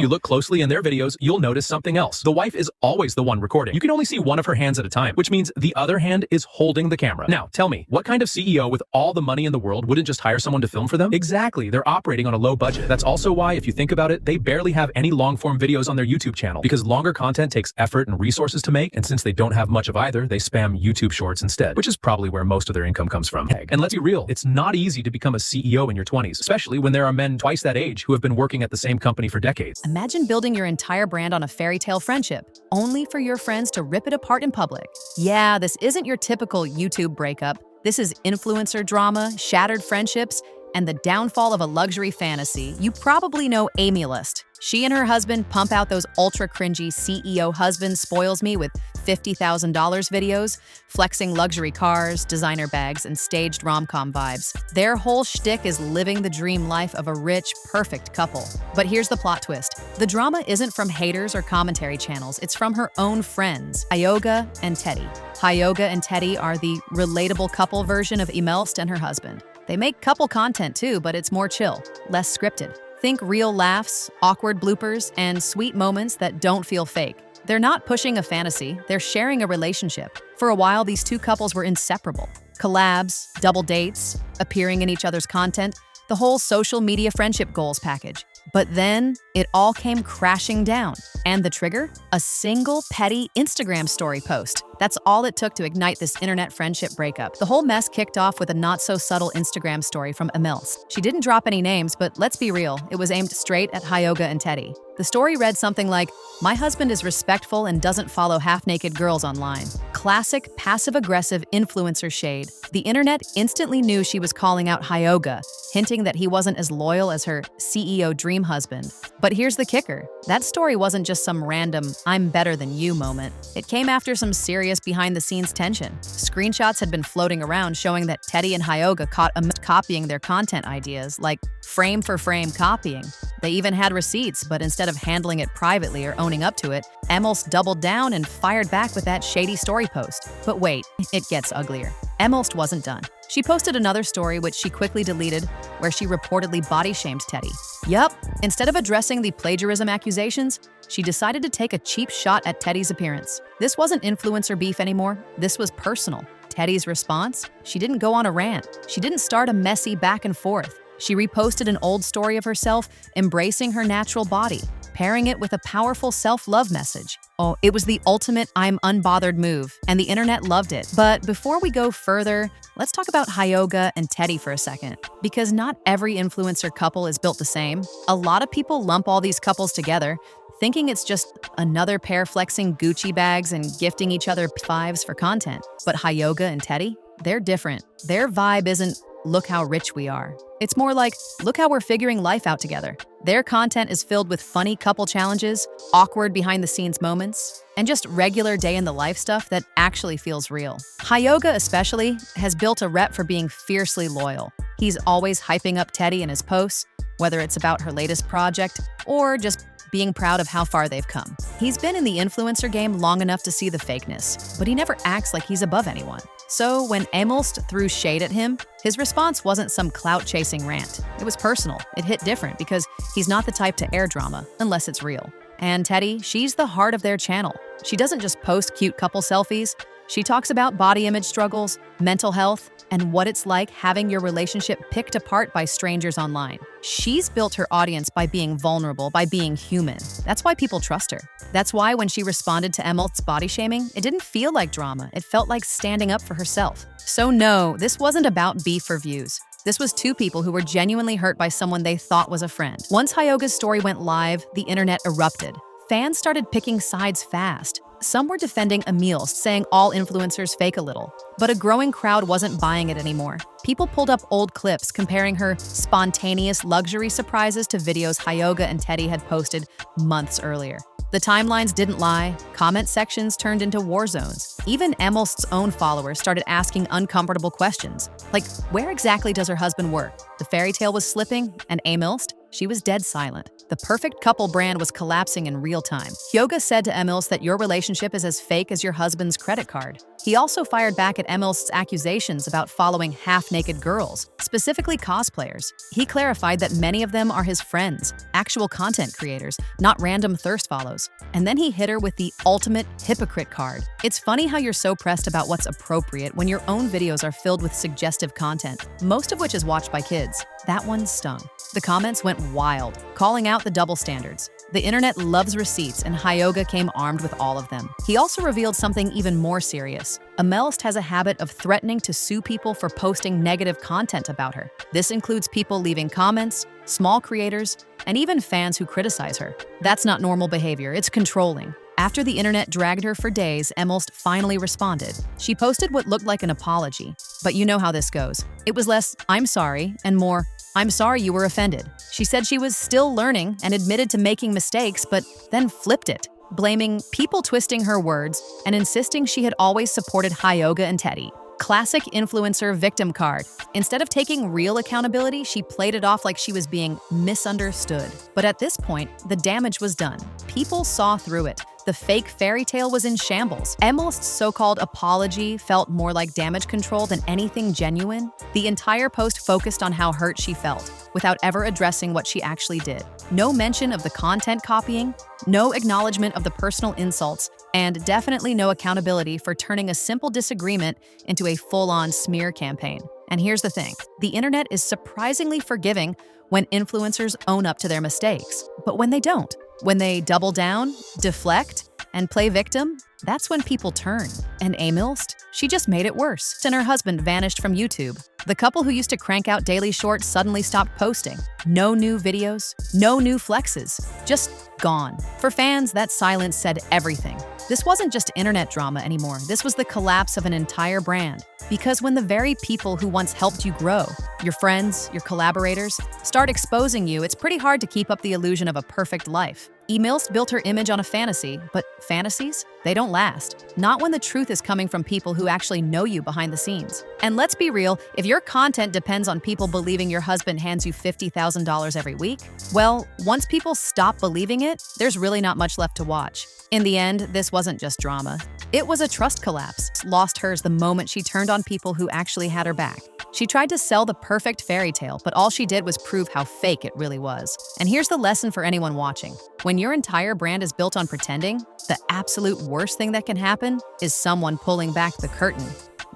you look closely in their videos, you'll notice something else. The wife is always the one recording. You can only see one of her hands at a time, which means the other hand is holding the camera. Now, tell me, what kind of CEO with all the money in the world wouldn't just hire someone to film for them? Exactly, they're operating on a low budget. That's also why, if you think about it, they barely have any long-form videos on their YouTube channel, because longer content takes effort and resources to make, and since they don't have much of either, they spam YouTube Shorts instead, which is probably where most of their income comes from. And let's be real, it's not easy to become a CEO in your 20s, especially when there are men twice that age who have been working at the same company for decades. Imagine building your entire brand on a fairy tale friendship, only for your friends to rip it apart in public. Yeah, this isn't your typical YouTube breakup. This is influencer drama, shattered friendships, and the downfall of a luxury fantasy. You probably know Aemilst. She and her husband pump out those ultra-cringy CEO husband spoils me with $50,000 videos, flexing luxury cars, designer bags, and staged rom-com vibes. Their whole shtick is living the dream life of a rich, perfect couple. But here's the plot twist. The drama isn't from haters or commentary channels, it's from her own friends, Hyoga and Teddy. Hyoga and Teddy are the relatable couple version of Aemilst and her husband. They make couple content too, but it's more chill, less scripted. Think real laughs, awkward bloopers, and sweet moments that don't feel fake. They're not pushing a fantasy, they're sharing a relationship. For a while, these two couples were inseparable. Collabs, double dates, appearing in each other's content, the whole social media friendship goals package. But then, it all came crashing down. And the trigger? A single petty Instagram story post. That's all it took to ignite this internet friendship breakup. The whole mess kicked off with a not-so-subtle Instagram story from Aemilst. She didn't drop any names, but let's be real, it was aimed straight at Hyoga and Teddy. The story read something like, "My husband is respectful and doesn't follow half-naked girls online." Classic passive-aggressive influencer shade. The internet instantly knew she was calling out Hyoga, hinting that he wasn't as loyal as her CEO dream husband. But here's the kicker. That story wasn't just some random, "I'm better than you" moment. It came after some serious behind-the-scenes tension. Screenshots had been floating around showing that Teddy and Hyoga caught Aemilst copying their content ideas, like frame-for-frame copying. They even had receipts, but instead of handling it privately or owning up to it, Aemilst doubled down and fired back with that shady story post. But wait, it gets uglier. Aemilst wasn't done. She posted another story which she quickly deleted, where she reportedly body-shamed Teddy. Yup, instead of addressing the plagiarism accusations, she decided to take a cheap shot at Teddy's appearance. This wasn't influencer beef anymore, this was personal. Teddy's response? She didn't go on a rant. She didn't start a messy back and forth. She reposted an old story of herself embracing her natural body, pairing it with a powerful self-love message. Oh, it was the ultimate I'm unbothered move, and the internet loved it. But before we go further, let's talk about Hyoga and Teddy for a second. Because not every influencer couple is built the same. A lot of people lump all these couples together, thinking it's just another pair flexing Gucci bags and gifting each other fives for content. But Hyoga and Teddy? They're different. Their vibe isn't, "Look how rich we are." It's more like, "Look how we're figuring life out together." Their content is filled with funny couple challenges, awkward behind-the-scenes moments, and just regular day-in-the-life stuff that actually feels real. Hyoga especially has built a rep for being fiercely loyal. He's always hyping up Teddy in his posts, whether it's about her latest project or just being proud of how far they've come. He's been in the influencer game long enough to see the fakeness, but he never acts like he's above anyone. So when Aemilst threw shade at him, his response wasn't some clout-chasing rant. It was personal. It hit different because he's not the type to air drama, unless it's real. And Teddy, she's the heart of their channel. She doesn't just post cute couple selfies. She talks about body image struggles, mental health, and what it's like having your relationship picked apart by strangers online. She's built her audience by being vulnerable, by being human. That's why people trust her. That's why when she responded to Aemilst's body shaming, it didn't feel like drama. It felt like standing up for herself. So no, this wasn't about beef for views. This was two people who were genuinely hurt by someone they thought was a friend. Once Hyoga's story went live, the internet erupted. Fans started picking sides fast. Some were defending Aemilst, saying all influencers fake a little. But a growing crowd wasn't buying it anymore. People pulled up old clips comparing her spontaneous luxury surprises to videos Hyoga and Teddy had posted months earlier. The timelines didn't lie, comment sections turned into war zones. Even Aemilst's own followers started asking uncomfortable questions, like where exactly does her husband work? The fairy tale was slipping, and Aemilst? She was dead silent. The perfect couple brand was collapsing in real time. Hyoga said to Aemilst that your relationship is as fake as your husband's credit card. He also fired back at Aemilst's accusations about following half-naked girls, specifically cosplayers. He clarified that many of them are his friends, actual content creators, not random thirst follows. And then he hit her with the ultimate hypocrite card. It's funny how you're so pressed about what's appropriate when your own videos are filled with suggestive content, most of which is watched by kids. That one stung. The comments went wild, calling out the double standards. The internet loves receipts, and Hyoga came armed with all of them. He also revealed something even more serious. Aemilst has a habit of threatening to sue people for posting negative content about her. This includes people leaving comments, small creators, and even fans who criticize her. That's not normal behavior, it's controlling. After the internet dragged her for days, Aemilst finally responded. She posted what looked like an apology, but you know how this goes. It was less, "I'm sorry," and more, "I'm sorry you were offended." She said she was still learning and admitted to making mistakes, but then flipped it, blaming people twisting her words and insisting she had always supported Hyoga and Teddy. Classic influencer victim card. Instead of taking real accountability, she played it off like she was being misunderstood. But at this point, the damage was done. People saw through it. The fake fairy tale was in shambles. Aemilst's so-called apology felt more like damage control than anything genuine. The entire post focused on how hurt she felt, without ever addressing what she actually did. No mention of the content copying, no acknowledgement of the personal insults, and definitely no accountability for turning a simple disagreement into a full-on smear campaign. And here's the thing, the internet is surprisingly forgiving when influencers own up to their mistakes. But when they don't, when they double down, deflect, and play victim, that's when people turn. And Aemilst, she just made it worse. And her husband vanished from YouTube. The couple who used to crank out daily shorts suddenly stopped posting. No new videos, no new flexes, just gone. For fans, that silence said everything. This wasn't just internet drama anymore. This was the collapse of an entire brand. Because when the very people who once helped you grow, your friends, your collaborators, start exposing you, it's pretty hard to keep up the illusion of a perfect life. Aemilst built her image on a fantasy, but fantasies? They don't last. Not when the truth is coming from people who actually know you behind the scenes. And let's be real, if your content depends on people believing your husband hands you $50,000 every week, well, once people stop believing it, there's really not much left to watch. In the end, this wasn't just drama. It was a trust collapse. Lost hers the moment she turned on people who actually had her back. She tried to sell the perfect fairy tale, but all she did was prove how fake it really was. And here's the lesson for anyone watching. When your entire brand is built on pretending, the absolute worst thing that can happen is someone pulling back the curtain.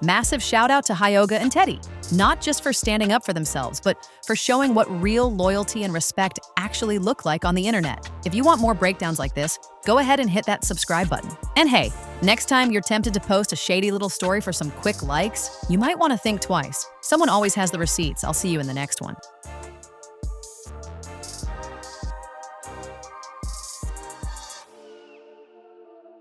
Massive shout out to Hyoga and Teddy, not just for standing up for themselves, but for showing what real loyalty and respect actually look like on the internet. If you want more breakdowns like this, go ahead and hit that subscribe button. And hey, next time you're tempted to post a shady little story for some quick likes, you might want to think twice. Someone always has the receipts. I'll see you in the next one.